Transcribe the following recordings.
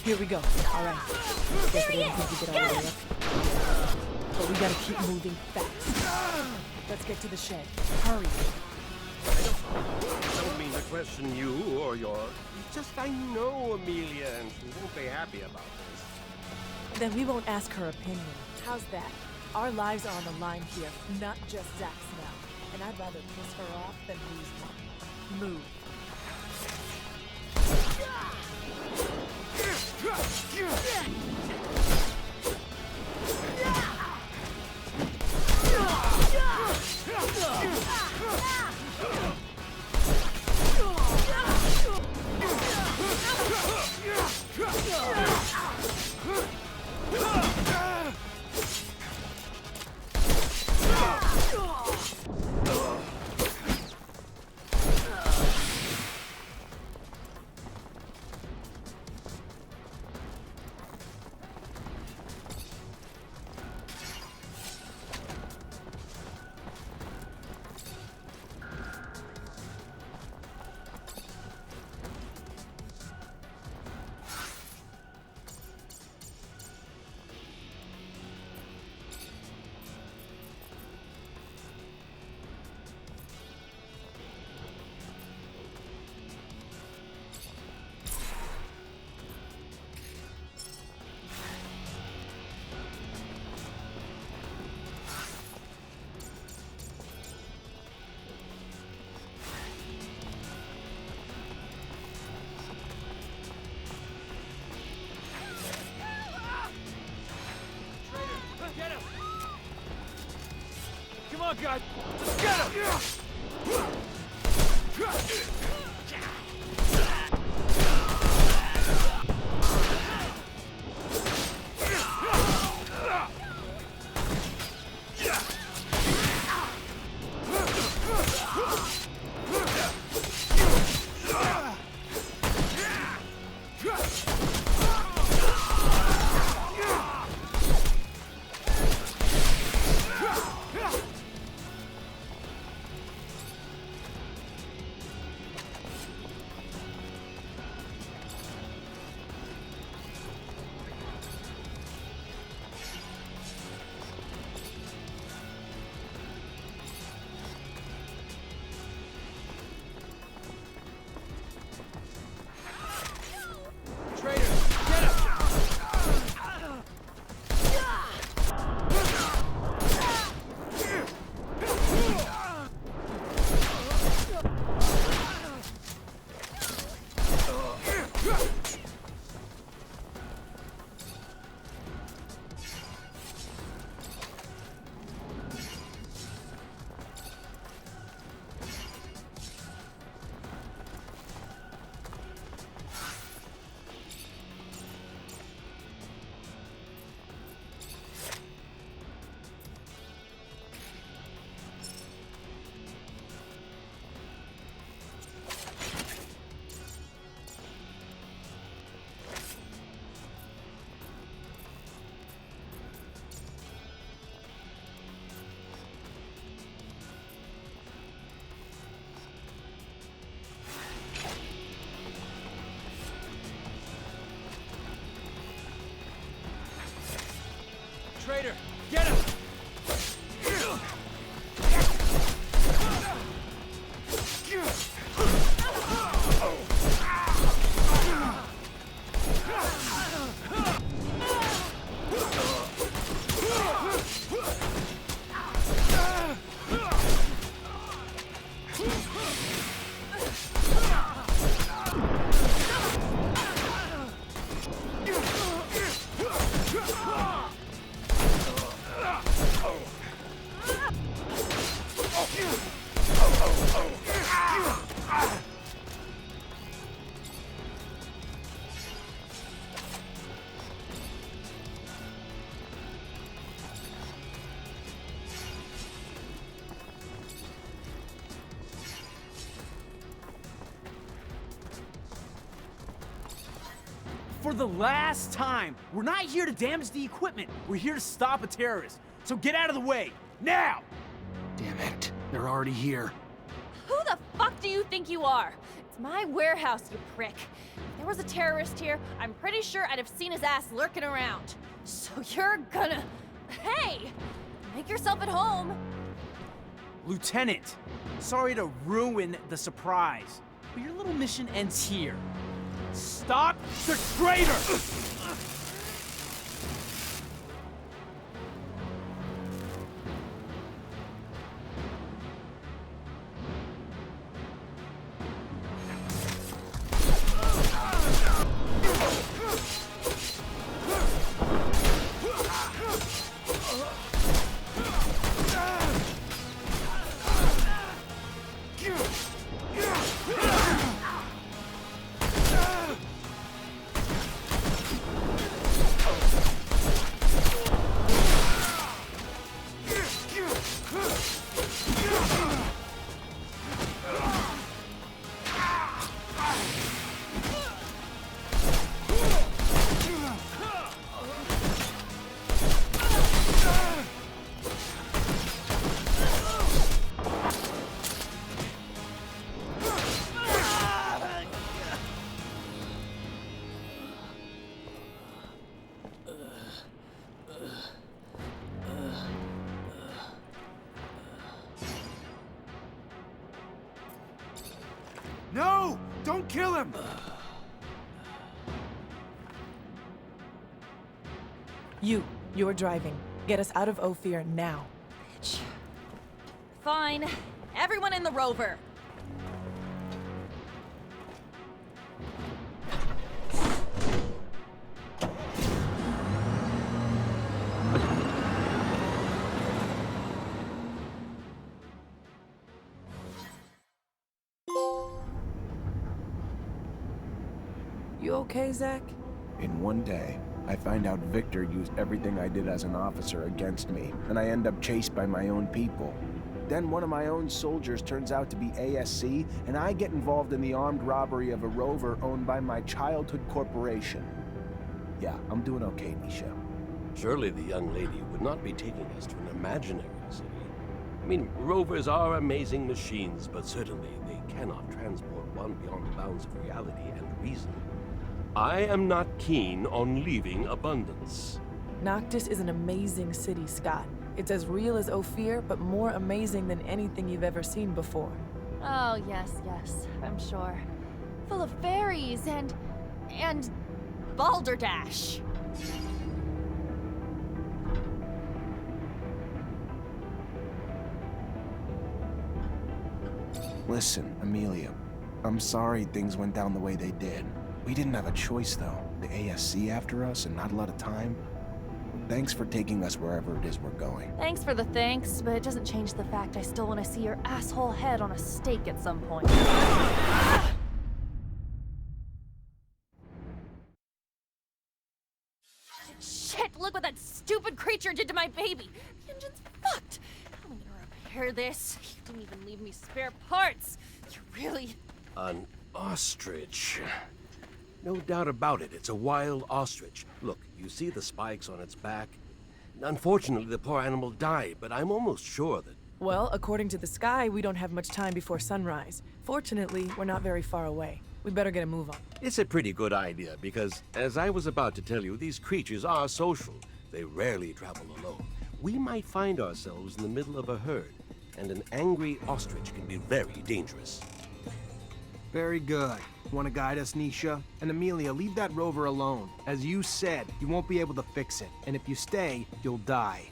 Here we go. All right. Guess I didn't think we get all the way up. But we gotta keep moving fast. Let's get to the shed. Hurry. I don't mean to question you or your... Just I know Amelia and she won't be happy about this. Then we won't ask her opinion. How's that? Our lives are on the line here, not just Zach's now. And I'd rather piss her off than lose mine. Move. Come on, guys! Let's get him! Traitor, get him! For the last time, we're not here to damage the equipment. We're here to stop a terrorist. So get out of the way, now! Damn it, they're already here. Who the fuck do you think you are? It's my warehouse, you prick. If there was a terrorist here, I'm pretty sure I'd have seen his ass lurking around. So you're gonna... Hey! Make yourself at home. Lieutenant, sorry to ruin the surprise, but your little mission ends here. Stop the traitor! No! Don't kill him! You're driving. Get us out of Ophir now. Bitch. Fine. Everyone in the rover. You okay, Zach? In one day, I find out Victor used everything I did as an officer against me, and I end up chased by my own people. Then one of my own soldiers turns out to be ASC, and I get involved in the armed robbery of a rover owned by my childhood corporation. Yeah, I'm doing okay, Nisha. Surely the young lady would not be taking us to an imaginary city. I mean, rovers are amazing machines, but certainly they cannot transport one beyond the bounds of reality and reason. I am not keen on leaving Abundance. Noctis is an amazing city, Scott. It's as real as Ophir, but more amazing than anything you've ever seen before. Oh, yes, I'm sure. Full of fairies and balderdash. Listen, Amelia, I'm sorry things went down the way they did. We didn't have a choice, though. The ASC after us and not a lot of time. Thanks for taking us wherever it is we're going. Thanks for the thanks, but it doesn't change the fact I still want to see your asshole head on a stake at some point. Shit, look what that stupid creature did to my baby! The engine's fucked! How am I gonna repair this? You didn't even leave me spare parts! You really... An ostrich. No doubt about it, it's a wild ostrich. Look, you see the spikes on its back? Unfortunately, the poor animal died, but I'm almost sure that... Well, according to the sky, we don't have much time before sunrise. Fortunately, we're not very far away. We better get a move on. It's a pretty good idea, because, as I was about to tell you, these creatures are social. They rarely travel alone. We might find ourselves in the middle of a herd, and an angry ostrich can be very dangerous. Very good. Want to guide us, Nisha? And Amelia, leave that rover alone. As you said, you won't be able to fix it. And if you stay, you'll die.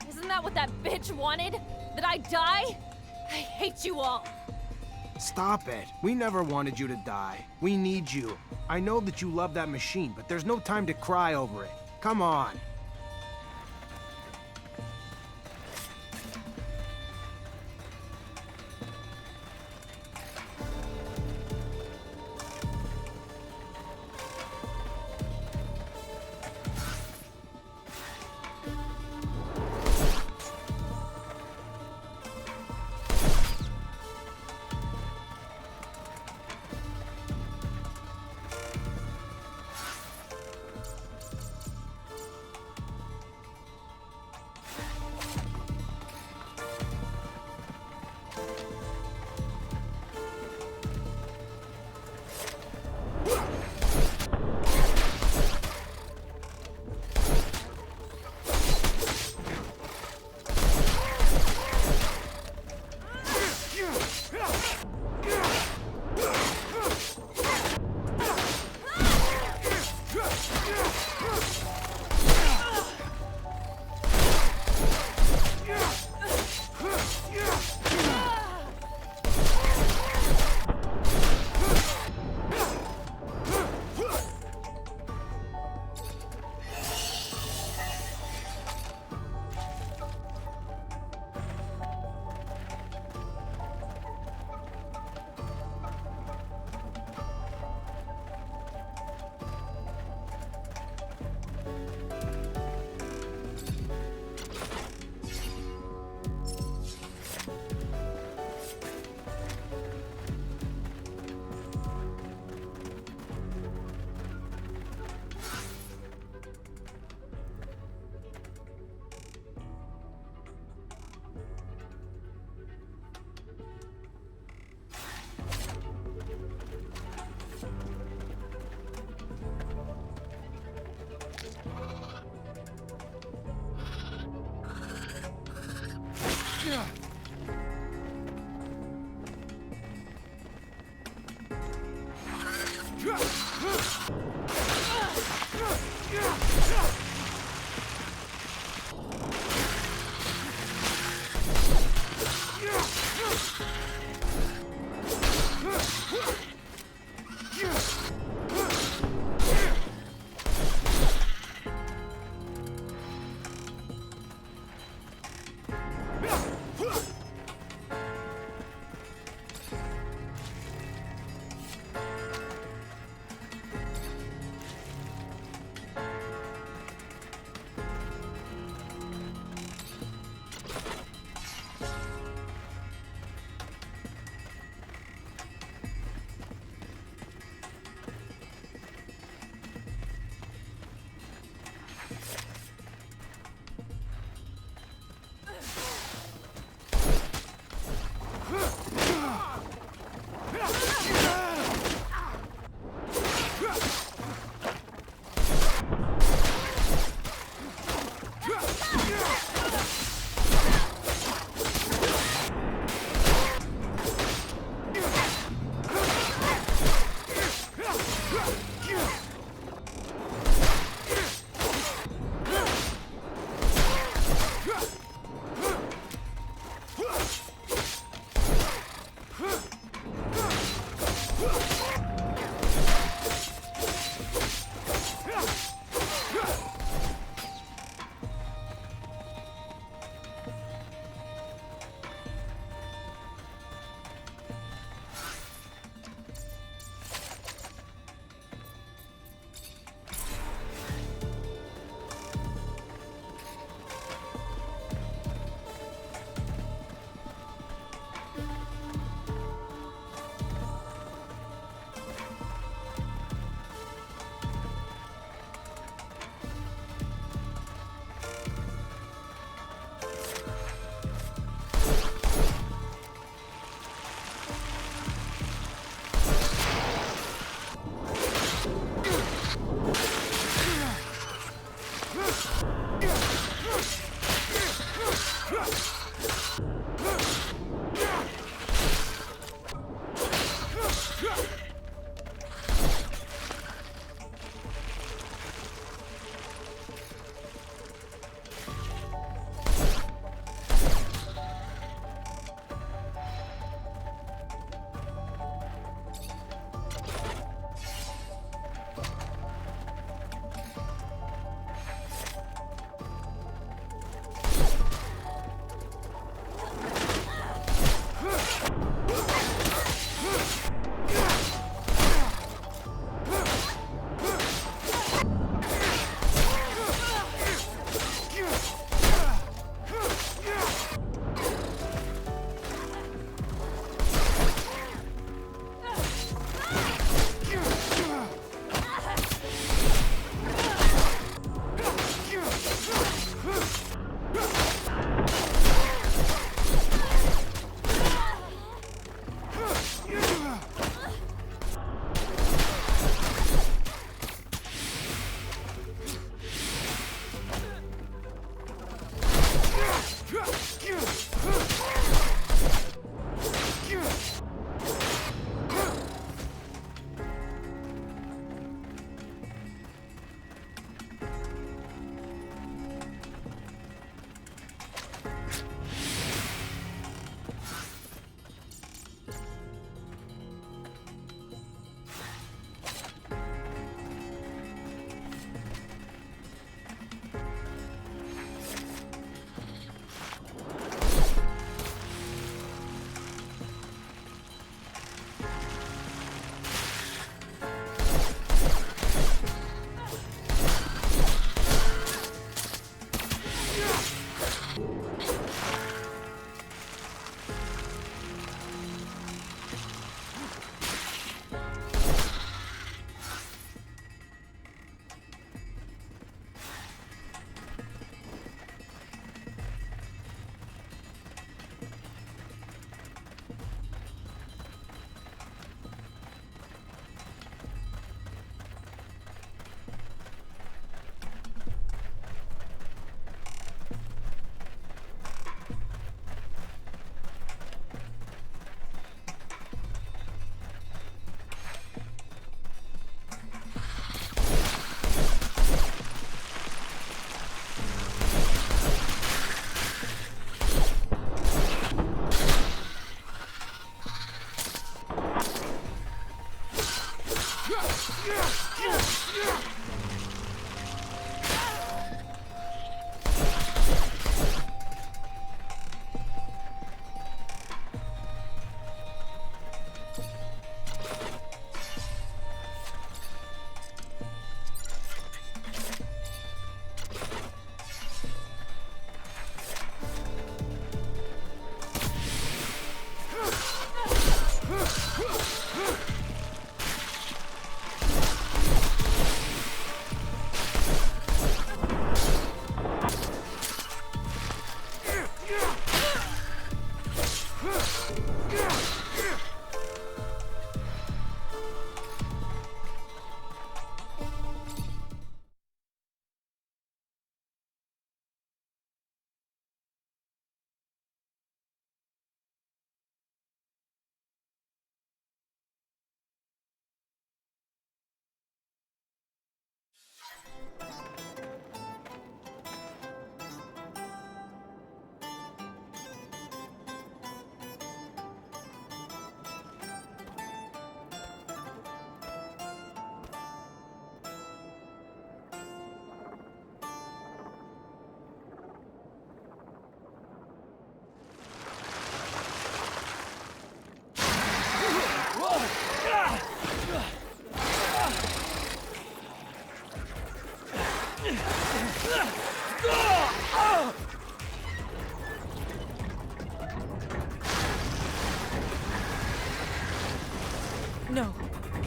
Isn't that what that bitch wanted? That I die? I hate you all. Stop it. We never wanted you to die. We need you. I know that you love that machine, but there's no time to cry over it. Come on.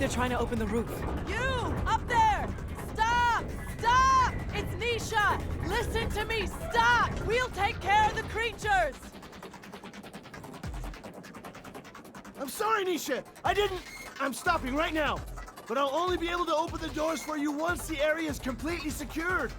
They're trying to open the roof. You! Up there! Stop! Stop! It's Nisha! Listen to me! Stop! We'll take care of the creatures! I'm sorry, Nisha. I didn't... I'm stopping right now. But I'll only be able to open the doors for you once the area is completely secured.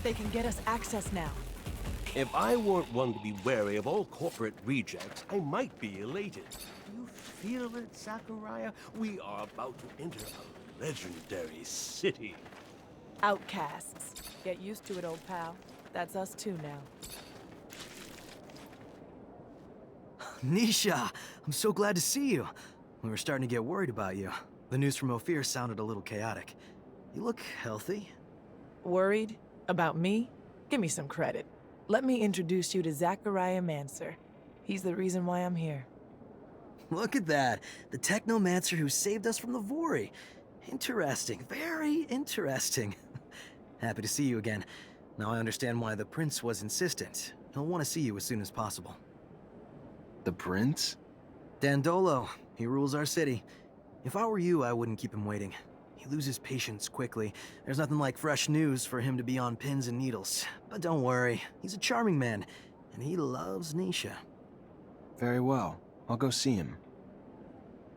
They can get us access now. If I weren't one to be wary of all corporate rejects, I might be elated. Do you feel it, Zachariah? We are about to enter a legendary city. Outcasts. Get used to it, old pal. That's us too now. Nisha, I'm so glad to see you. We were starting to get worried about you. The news from Ophir sounded a little chaotic. You look healthy. Worried? About me? Give me some credit. Let me introduce you to Zachariah Mancer. He's the reason why I'm here. Look at that. The Technomancer who saved us from the Vori. Interesting. Very interesting. Happy to see you again. Now I understand why the Prince was insistent. He'll want to see you as soon as possible. The Prince? Dandolo. He rules our city. If I were you, I wouldn't keep him waiting. He loses patience quickly. There's nothing like fresh news for him to be on pins and needles. But don't worry, he's a charming man, and he loves Nisha. Very well. I'll go see him.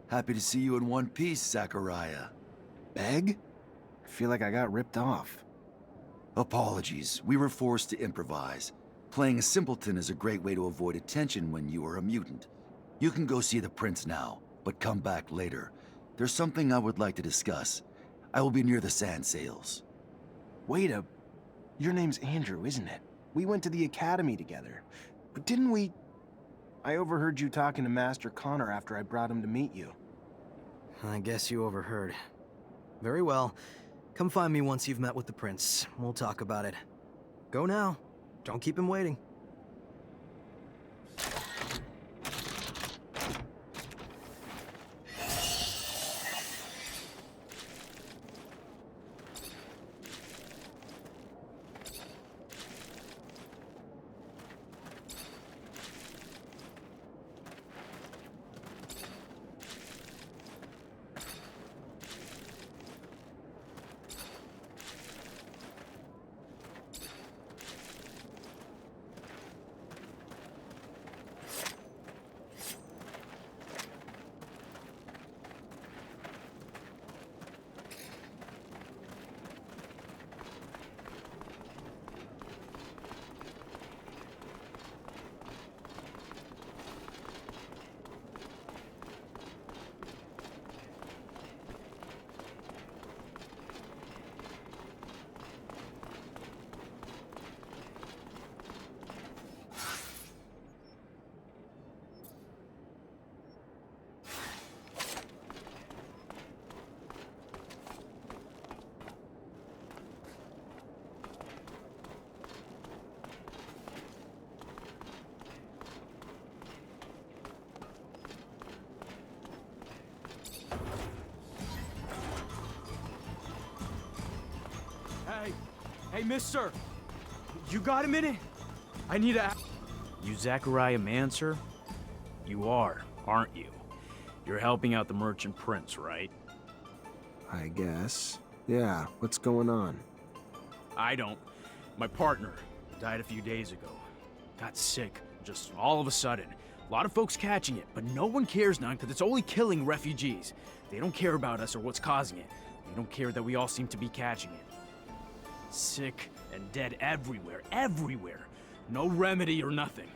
Happy to see you in one piece, Zachariah. Beg? I feel like I got ripped off. Apologies. We were forced to improvise. Playing a simpleton is a great way to avoid attention when you are a mutant. You can go see the Prince now, but come back later. There's something I would like to discuss. I will be near the sand sails. Wait a... Your name's Andrew, isn't it? We went to the academy together. But didn't we... I overheard you talking to Master Connor after I brought him to meet you. I guess you overheard. Very well. Come find me once you've met with the Prince. We'll talk about it. Go now. Don't keep him waiting. Hey, mister! You got a minute? I need a... You Zachariah Mancer? You are, aren't you? You're helping out the merchant prince, right? I guess. Yeah, what's going on? I don't. My partner died a few days ago. Got sick, just all of a sudden. A lot of folks catching it, but no one cares none because it's only killing refugees. They don't care about us or what's causing it. They don't care that we all seem to be catching it. Sick and dead everywhere, everywhere. No remedy or nothing.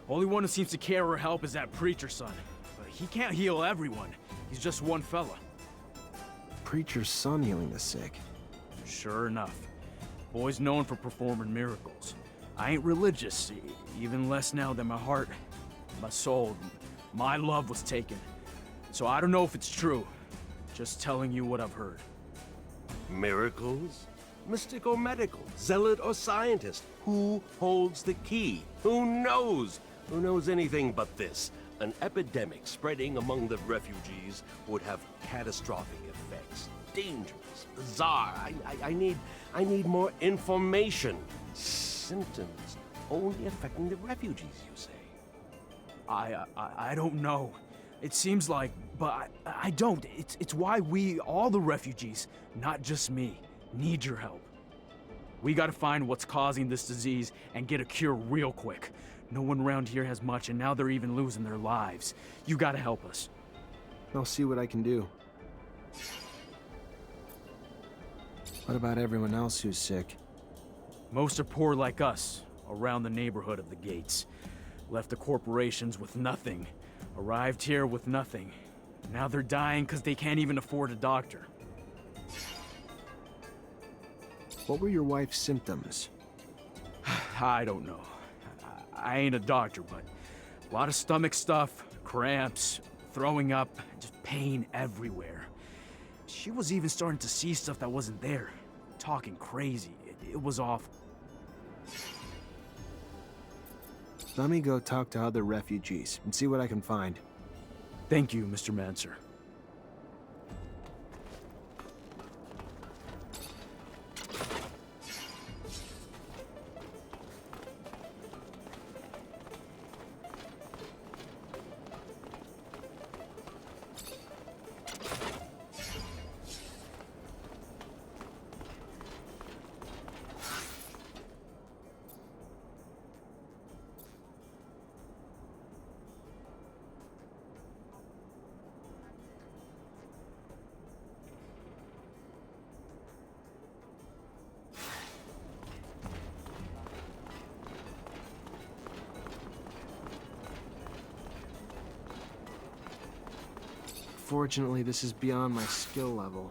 Only one who seems to care or help is that preacher's son. But he can't heal everyone. He's just one fella. Preacher's son healing the sick. Sure enough. Boy's known for performing miracles. I ain't religious, even less now that my heart, my soul, my love was taken. So I don't know if it's true. Just telling you what I've heard. Miracles? Mystic or medical? Zealot or scientist? Who holds the key? Who knows? Who knows anything but this? An epidemic spreading among the refugees would have catastrophic effects. Dangerous, bizarre. I need more information. Symptoms only affecting the refugees, you say? I don't know. It seems like, but I don't. It's why we, all the refugees, not just me, need your help. We gotta find what's causing this disease and get a cure real quick. No one around here has much, and now they're even losing their lives. You gotta help us. I'll see what I can do. What about everyone else who's sick? Most are poor like us, around the neighborhood of the gates. Left the corporations with nothing. Arrived here with nothing. Now they're dying because they can't even afford a doctor. What were your wife's symptoms? I don't know. I ain't a doctor, but a lot of stomach stuff, cramps, throwing up, just pain everywhere. She was even starting to see stuff that wasn't there. Talking crazy. It was awful. Let me go talk to other refugees and see what I can find. Thank you, Mr. Mancer. Fortunately, this is beyond my skill level.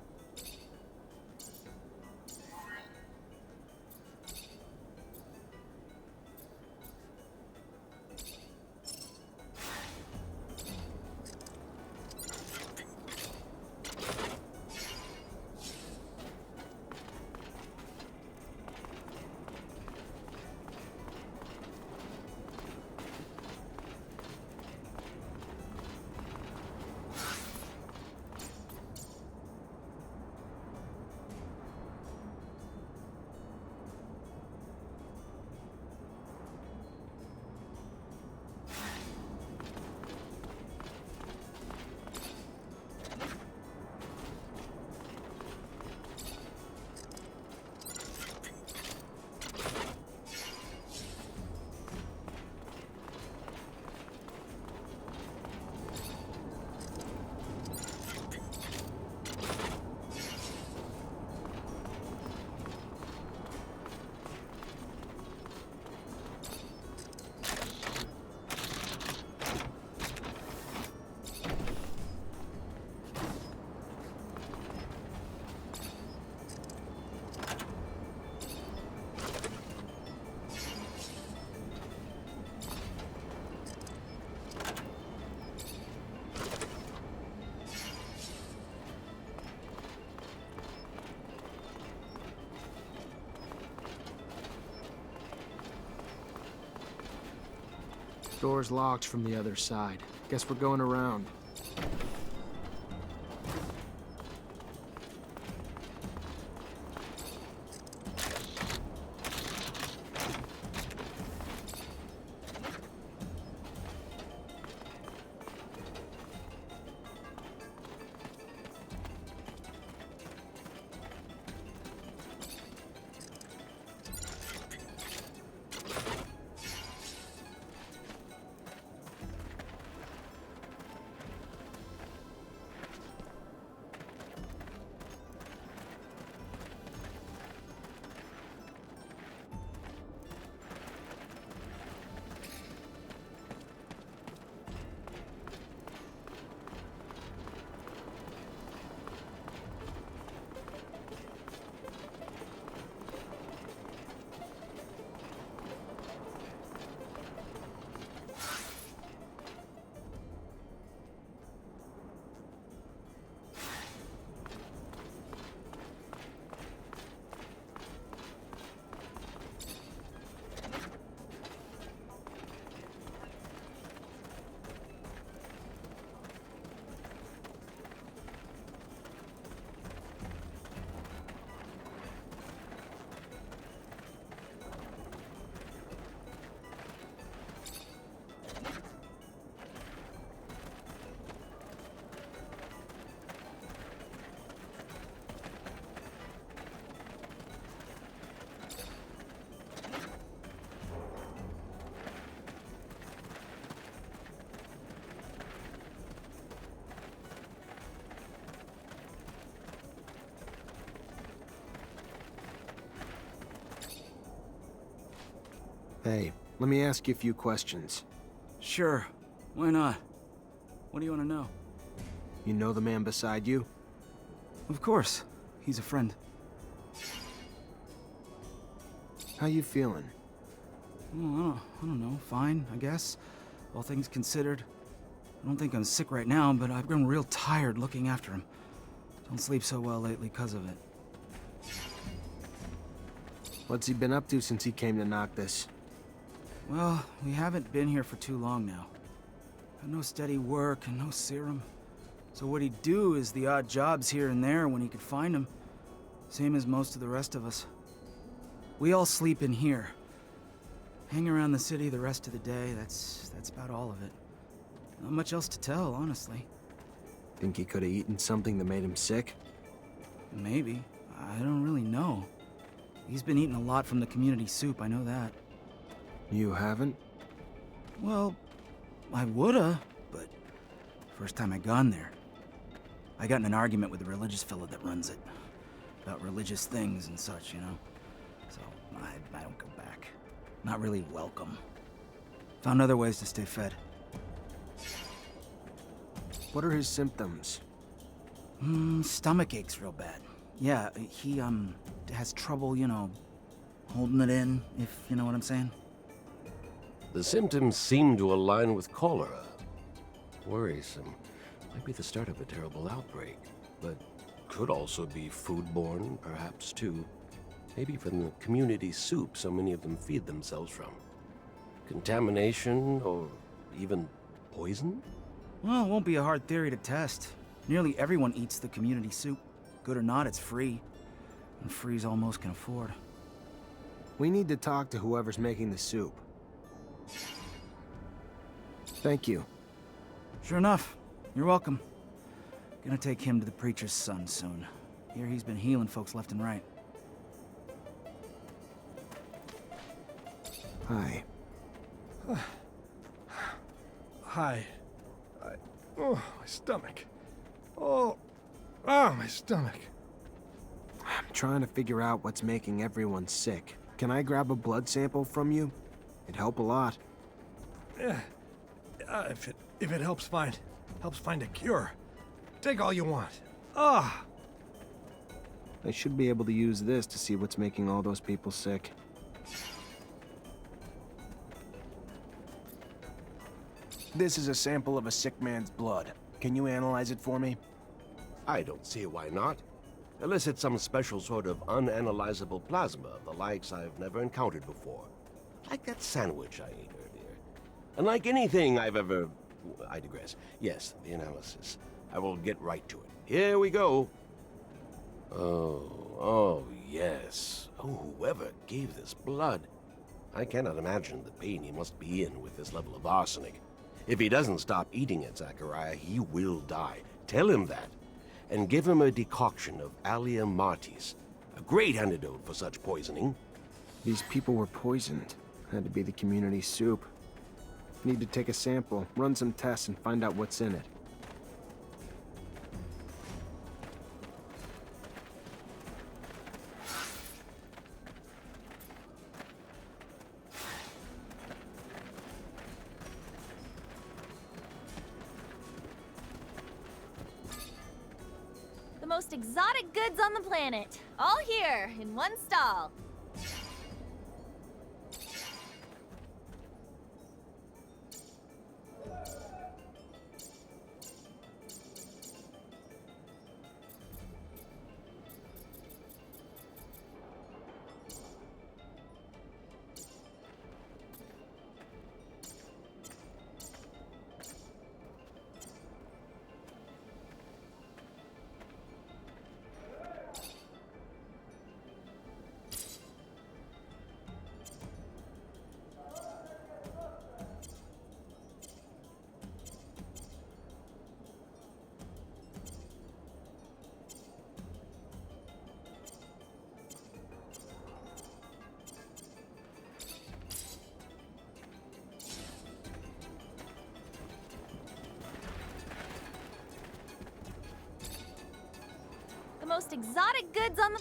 Door's locked from the other side. Guess we're going around. Hey, let me ask you a few questions. Sure, why not? What do you want to know? You know the man beside you? Of course, he's a friend. How you feeling? Oh, I don't know, fine, I guess. All things considered. I don't think I'm sick right now, but I've grown real tired looking after him. Don't sleep so well lately because of it. What's he been up to since he came to knock this? Well, we haven't been here for too long now. Got no steady work and no serum. So what he'd do is the odd jobs here and there when he could find them. Same as most of the rest of us. We all sleep in here. Hang around the city the rest of the day, that's about all of it. Not much else to tell, honestly. Think he could have eaten something that made him sick? Maybe. I don't really know. He's been eating a lot from the community soup, I know that. You haven't? Well, I woulda, but first time I gone there, I got in an argument with the religious fella that runs it. About religious things and such, you know? So, I don't go back. Not really welcome. Found other ways to stay fed. What are his symptoms? Stomach aches real bad. Yeah, he, has trouble, you know, holding it in, if you know what I'm saying. The symptoms seem to align with cholera. Worrisome. Might be the start of a terrible outbreak, but could also be foodborne, perhaps, too. Maybe from the community soup so many of them feed themselves from. Contamination, or even poison? Well, it won't be a hard theory to test. Nearly everyone eats the community soup. Good or not, it's free. And free's all most can afford. We need to talk to whoever's making the soup. Thank you. Sure enough. You're welcome. Gonna take him to the preacher's son soon. Hear he's been healing folks left and right. Hi. Hi. Oh, my stomach. Oh, my stomach. I'm trying to figure out what's making everyone sick. Can I grab a blood sample from you? It'd help a lot. Yeah. If it helps find a cure. Take all you want. Ah. I should be able to use this to see what's making all those people sick. This is a sample of a sick man's blood. Can you analyze it for me? I don't see why not. Unless it's some special sort of unanalyzable plasma of the likes I've never encountered before. Like that sandwich I ate earlier. And like anything I've ever... I digress. Yes, the analysis. I will get right to it. Here we go. Oh, yes. Oh, whoever gave this blood. I cannot imagine the pain he must be in with this level of arsenic. If he doesn't stop eating it, Zachariah, he will die. Tell him that. And give him a decoction of Allia Martis. A great antidote for such poisoning. These people were poisoned. Had to be the community soup. Need to take a sample, run some tests, and find out what's in it. The most exotic goods on the planet. All here, in one stall. The most exotic goods on the...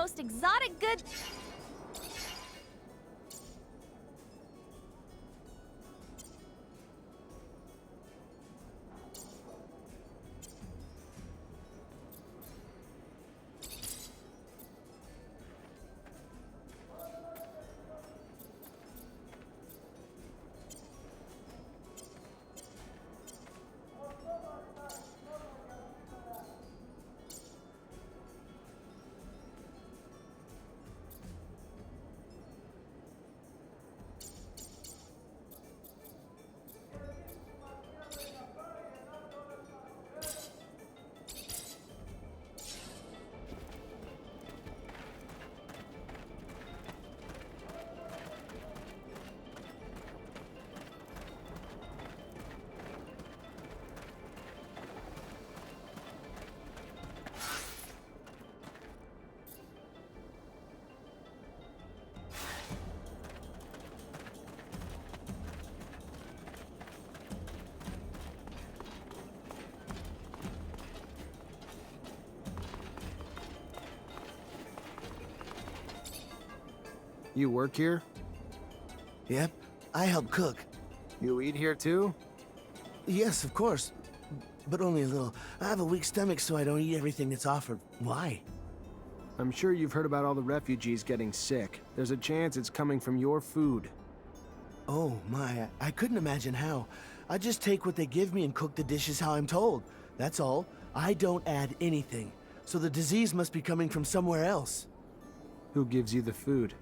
most exotic good... You work here? Yep, I help cook. You eat here too? Yes, of course. But only a little. I have a weak stomach, so I don't eat everything that's offered. Why? I'm sure you've heard about all the refugees getting sick. There's a chance it's coming from your food. Oh, my. I couldn't imagine how. I just take what they give me and cook the dishes how I'm told. That's all. I don't add anything. So the disease must be coming from somewhere else. Who gives you the food?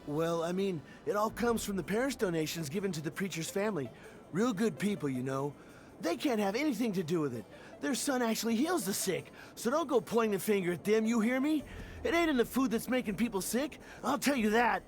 Well, I mean, it all comes from the parents' donations given to the preacher's family. Real good people, you know. They can't have anything to do with it. Their son actually heals the sick, so don't go pointing the finger at them, you hear me? It ain't in the food that's making people sick, I'll tell you that.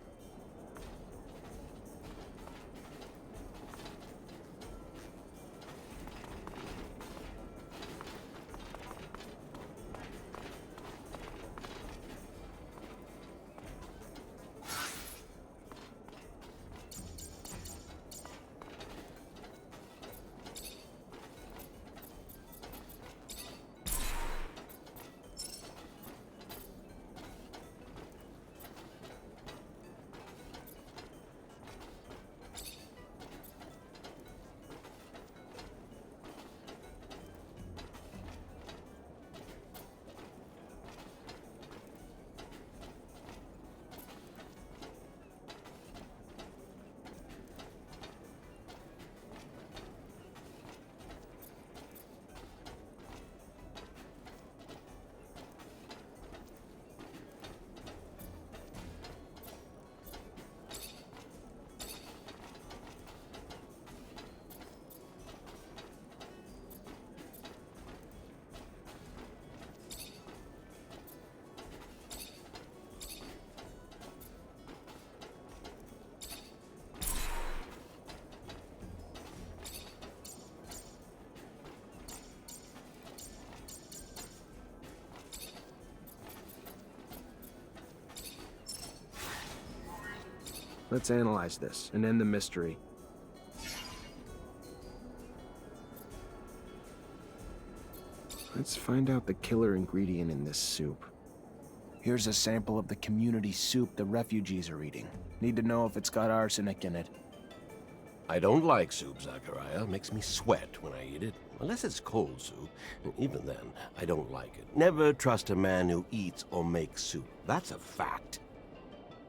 Let's analyze this and end the mystery. Let's find out the killer ingredient in this soup. Here's a sample of the community soup the refugees are eating. Need to know if it's got arsenic in it. I don't like soup, Zachariah. Makes me sweat when I eat it. Unless it's cold soup. And even then, I don't like it. Never trust a man who eats or makes soup. That's a fact.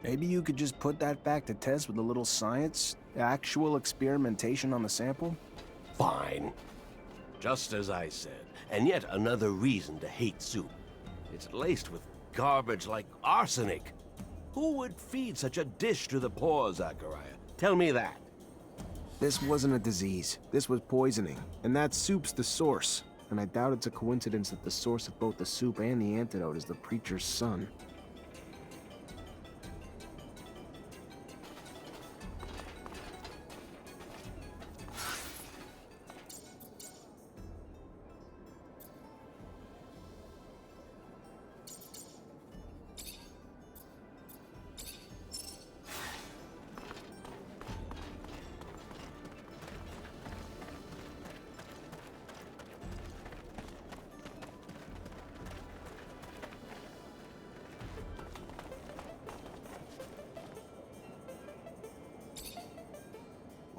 Maybe you could just put that back to test with a little science, actual experimentation on the sample? Fine. Just as I said. And yet another reason to hate soup. It's laced with garbage like arsenic. Who would feed such a dish to the poor, Zachariah? Tell me that. This wasn't a disease. This was poisoning. And that soup's the source. And I doubt it's a coincidence that the source of both the soup and the antidote is the preacher's son.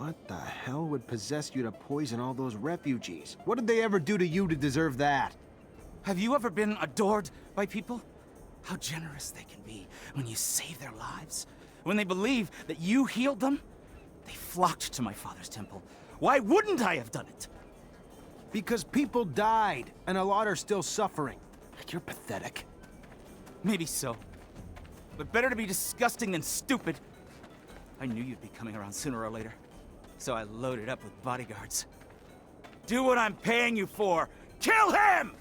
What the hell would possess you to poison all those refugees? What did they ever do to you to deserve that? Have you ever been adored by people? How generous they can be when you save their lives. When they believe that you healed them, they flocked to my father's temple. Why wouldn't I have done it? Because people died, and a lot are still suffering. You're pathetic. Maybe so. But better to be disgusting than stupid. I knew you'd be coming around sooner or later, so I loaded up with bodyguards. Do what I'm paying you for! Kill him!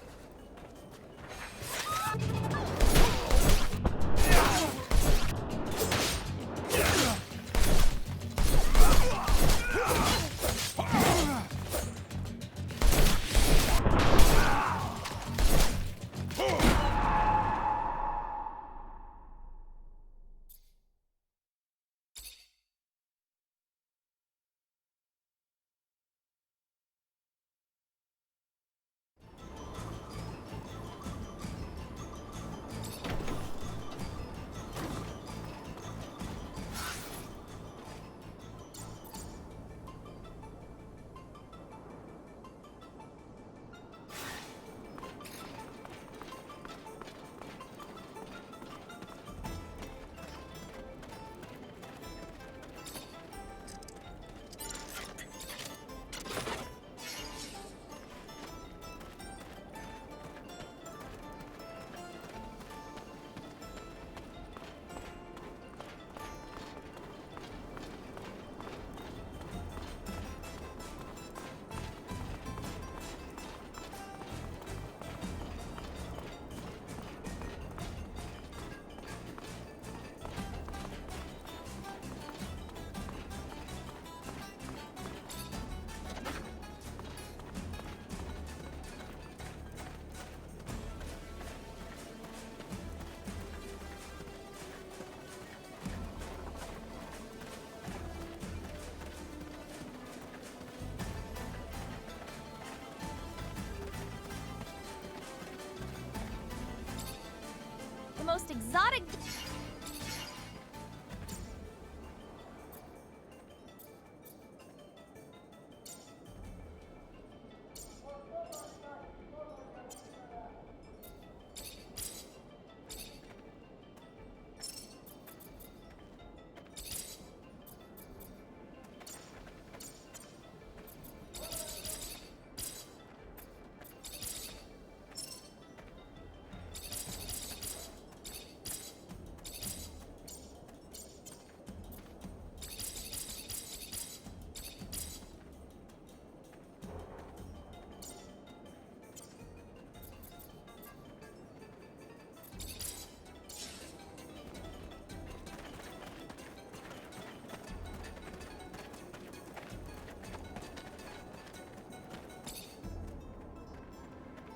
The most exotic...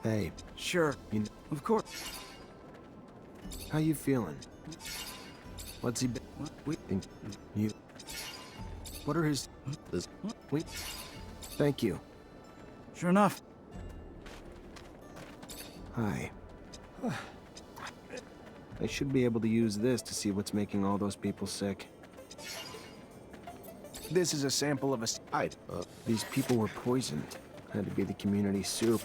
Hey, Sure, of course. how you feeling? What's he been? You. What are his? Wait. Thank you. Sure enough. Hi. I should be able to use this to see what's making all those people sick. This is a sample of a... These people were poisoned. Had to be the community soup.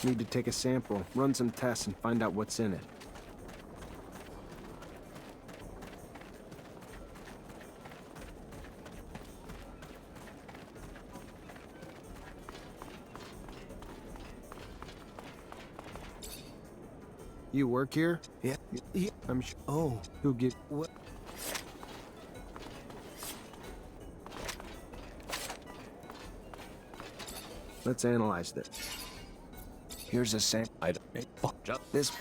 Need to take a sample, run some tests, and find out what's in it. You work here? Yeah. I'm sure. Oh. Who get... What? Let's analyze this. Here's a sample. This...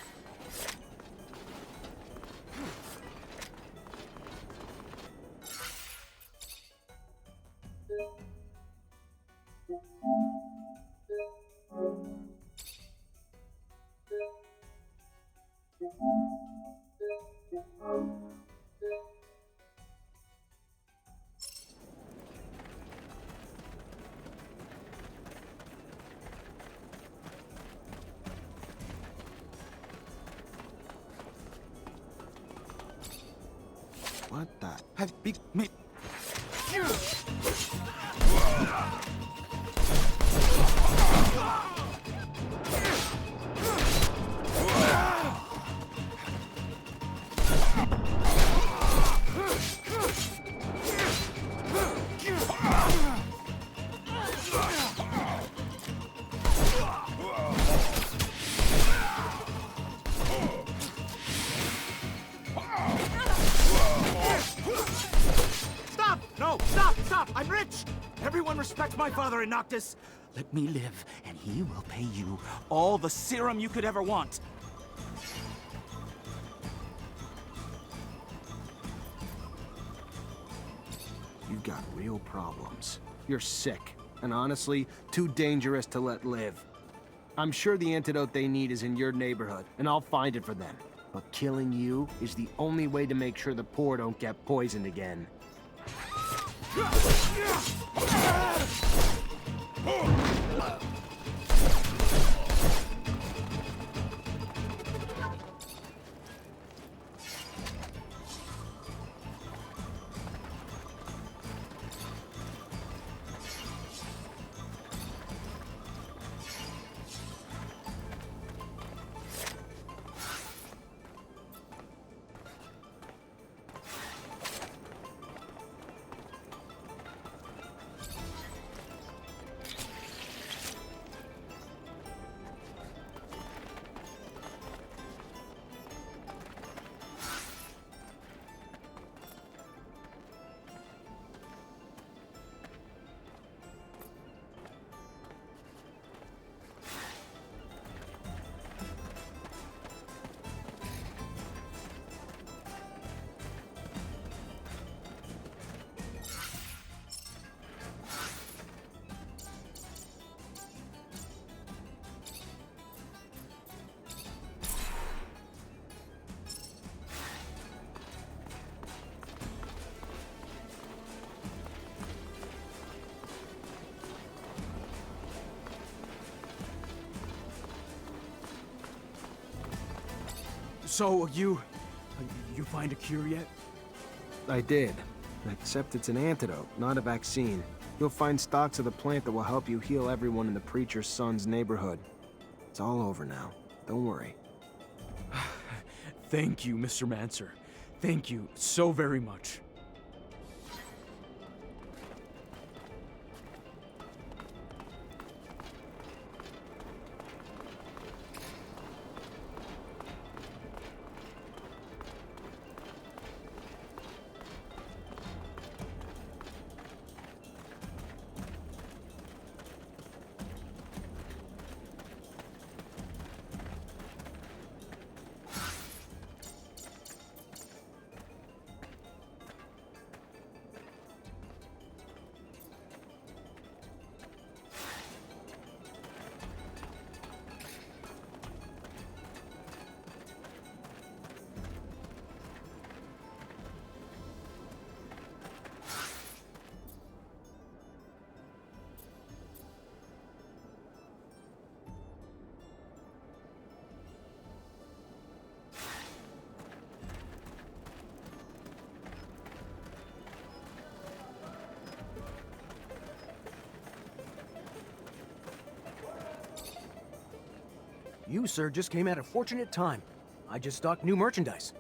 What the... Have me... Stop! No, stop, stop! I'm rich! Everyone respect my father in Noctis. Let me live, and he will pay you all the serum you could ever want. You've got real problems. You're sick, and honestly, too dangerous to let live. I'm sure the antidote they need is in your neighborhood, and I'll find it for them. But killing you is the only way to make sure the poor don't get poisoned again. So, you find a cure yet? I did. Except it's an antidote, not a vaccine. You'll find stocks of the plant that will help you heal everyone in the preacher's son's neighborhood. It's all over now. Don't worry. Thank you, Mr. Mancer. Thank you so very much. You, sir, just came at a fortunate time. I just stocked new merchandise.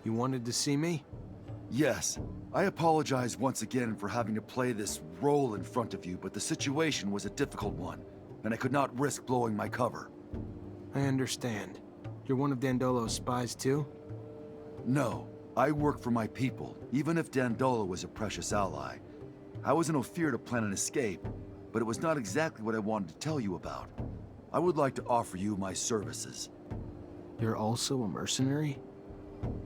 You wanted to see me? Yes. I apologize once again for having to play this role in front of you, but the situation was a difficult one, and I could not risk blowing my cover. I understand. You're one of Dandolo's spies too? No. I work for my people, even if Dandolo was a precious ally. I was in Ophir to plan an escape, but it was not exactly what I wanted to tell you about. I would like to offer you my services. You're also a mercenary?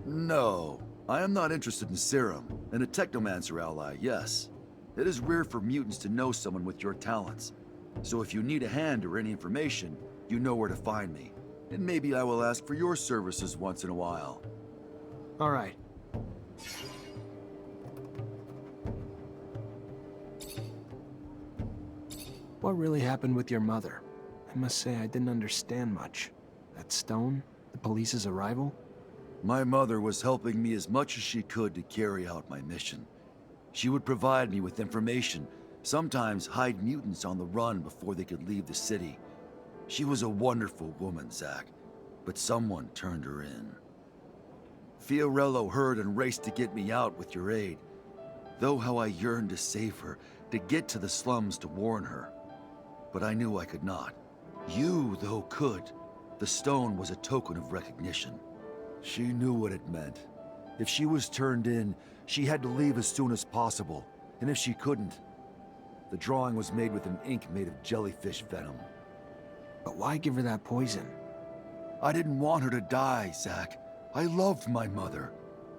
No. I am not interested in serum, and a Technomancer ally, yes. It is rare for mutants to know someone with your talents. So if you need a hand or any information, you know where to find me. And maybe I will ask for your services once in a while. All right. What really happened with your mother? I must say I didn't understand much. That stone? The police's arrival? My mother was helping me as much as she could to carry out my mission. She would provide me with information, sometimes hide mutants on the run before they could leave the city. She was a wonderful woman, Zach, but someone turned her in. Fiorello heard and raced to get me out with your aid. Though how I yearned to save her, to get to the slums to warn her. But I knew I could not. You, though, could. The stone was a token of recognition. She knew what it meant. If she was turned in, she had to leave as soon as possible. And if she couldn't, the drawing was made with an ink made of jellyfish venom. But why give her that poison? I didn't want her to die, Zach. I loved my mother.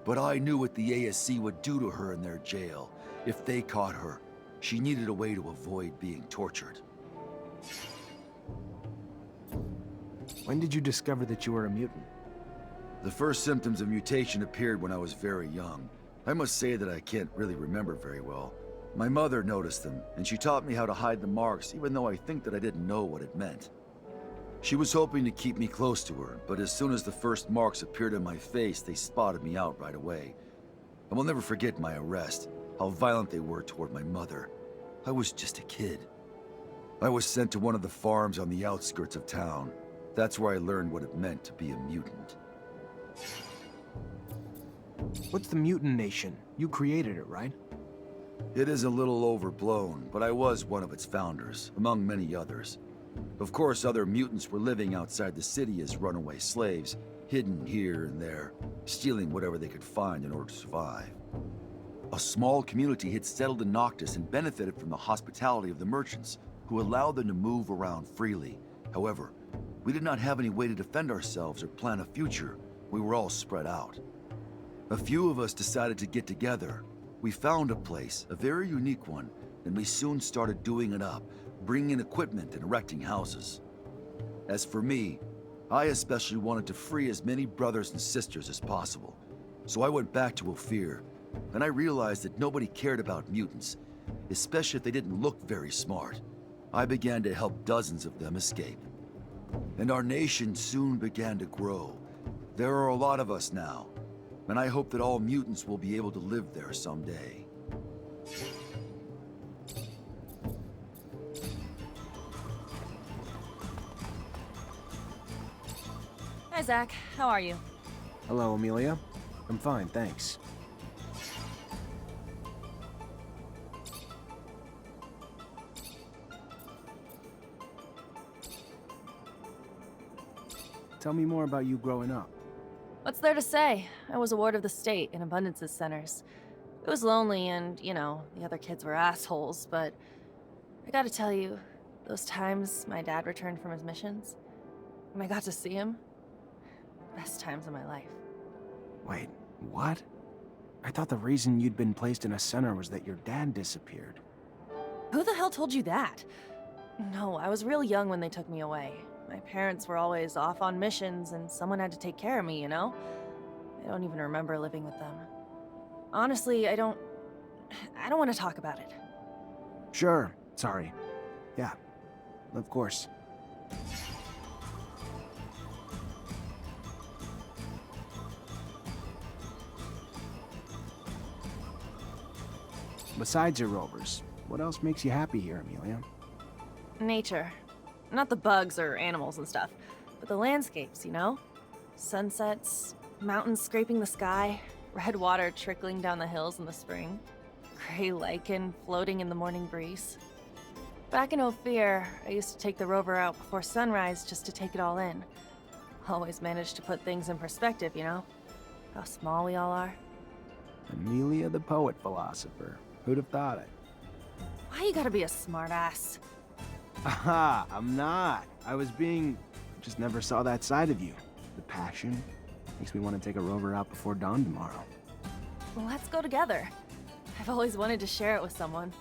But I knew what the ASC would do to her in their jail. If they caught her, she needed a way to avoid being tortured. When did you discover that you were a mutant? The first symptoms of mutation appeared when I was very young. I must say that I can't really remember very well. My mother noticed them, and she taught me how to hide the marks, even though I think that I didn't know what it meant. She was hoping to keep me close to her, but as soon as the first marks appeared on my face, they spotted me out right away. I will never forget my arrest, how violent they were toward my mother. I was just a kid. I was sent to one of the farms on the outskirts of town. That's where I learned what it meant to be a mutant. What's the Mutant Nation? You created it, right? It is a little overblown, but I was one of its founders, among many others. Of course, other mutants were living outside the city as runaway slaves, hidden here and there, stealing whatever they could find in order to survive. A small community had settled in Noctis and benefited from the hospitality of the merchants, who allowed them to move around freely. However, we did not have any way to defend ourselves or plan a future. We were all spread out. A few of us decided to get together. We found a place, a very unique one, and we soon started doing it up, bringing in equipment and erecting houses. As for me, I especially wanted to free as many brothers and sisters as possible. So I went back to Ophir, and I realized that nobody cared about mutants, especially if they didn't look very smart. I began to help dozens of them escape. And our nation soon began to grow. There are a lot of us now, and I hope that all mutants will be able to live there someday. Hi, Zach. How are you? Hello, Amelia. I'm fine, thanks. Tell me more about you growing up. What's there to say? I was a ward of the state in Abundance's centers. It was lonely and, you know, the other kids were assholes, but I gotta tell you, those times my dad returned from his missions, and I got to see him, best times of my life. Wait, what? I thought the reason you'd been placed in a center was that your dad disappeared. Who the hell told you that? No, I was real young when they took me away. My parents were always off on missions, and someone had to take care of me, you know? I don't even remember living with them. Honestly, I don't want to talk about it. Sure, sorry. Yeah, of course. Besides your rovers, what else makes you happy here, Amelia? Nature. Not the bugs or animals and stuff, but the landscapes, you know? Sunsets, Mountains scraping the sky, red water trickling down the hills in the spring, gray lichen floating in the morning breeze. Back in Ophir, I used to take the rover out before sunrise just to take it all in. Always managed to put things in perspective, you know? How small we all are. Amelia the poet philosopher. Who'd have thought it? Why you gotta be a smartass? Aha, I'm not. I was being... just never saw that side of you. The passion. Makes me want to take a rover out before dawn tomorrow. Well, let's go together. I've always wanted to share it with someone.